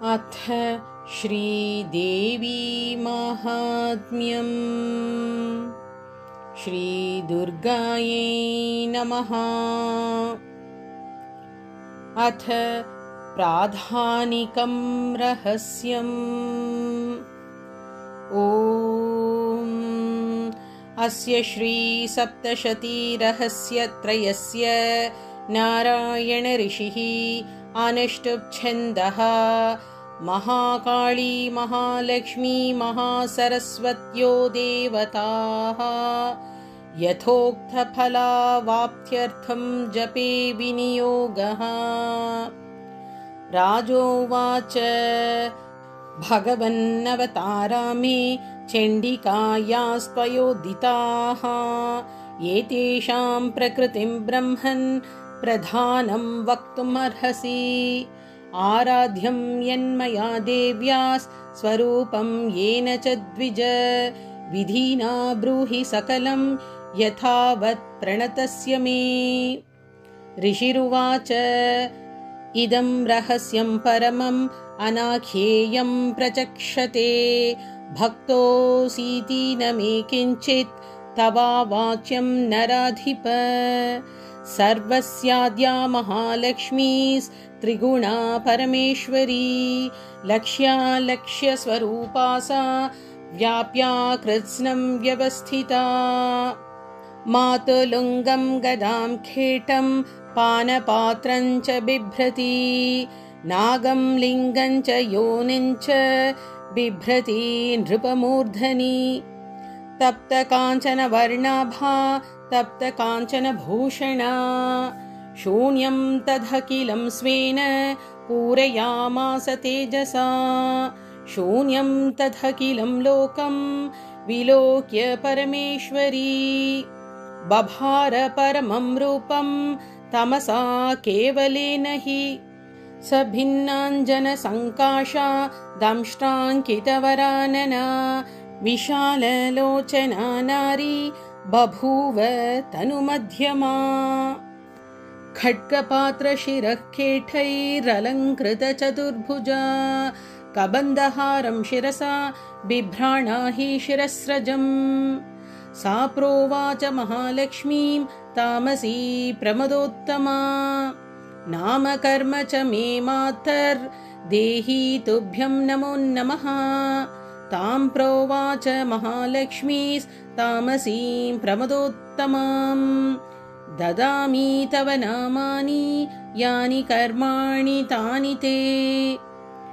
अथ श्रीदेवी माहात्म्यम्। श्रीदुर्गायै नमः। अथ प्राधानिकं रहस्यम्। ॐ अस्य श्रीसप्तशतीरहस्यत्रयस्य नारायण ऋषिः अनुष्टुप् छन्दः महाकाली महालक्ष्मी महासरस्वत्यो देवताः यथोक्तफलावाप्त्यर्थं जपे विनियोगः। राजोवाच भगवन्नवतारा मे चण्डिकायास्त्वयोदिताः एतेषां प्रकृतिं ब्रह्मन् प्रधानं वक्तुमर्हसि। आराध्यं यन्मया देव्यास् स्वरूपं येन च द्विज विधिना ब्रूहि सकलं यथावत् प्रणतस्य मे। ऋषिरुवाच इदं रहस्यं परमम् अनाख्येयं प्रचक्षते भक्तोऽसीति न मे किञ्चित् तवावाच्यं नराधिप। सर्वस्याद्या महालक्ष्मीस्त्रिगुणा परमेश्वरी लक्ष्यालक्ष्यस्वरूपा सा व्याप्या कृत्स्नं व्यवस्थिता। मातुलुङ्गं गदां खेटं पानपात्रं च बिभ्रति नागं लिङ्गं च योनिं च बिभ्रति नृपमूर्धनि। तप्तकाञ्चन वर्णाभा तप्तकाञ्चन भूषणा शून्यं तदखिलं स्वेन पूरयामास तेजसा। शून्यं तदखिलं लोकं विलोक्य परमेश्वरी बभार परमं रूपं तमसा केवलेन हि। स भिन्नाञ्जनसङ्काशा दंष्ट्राङ्कितवरानना विशाललोचना नारी बभूव तनुमध्यमा। खड्गपात्रशिरः केठैरलङ्कृतचतुर्भुजा कबन्धहारं शिरसा बिभ्राणा हि शिरस्रजम्। सा प्रोवाच महालक्ष्मीं तामसी प्रमदोत्तमा नाम कर्म च मे मातर्देहि तुभ्यं नमो नमः। तां प्रोवाच महालक्ष्मीस्तामसीं प्रमदोत्तमां ददामि तव नामानि यानि कर्माणि तानि ते।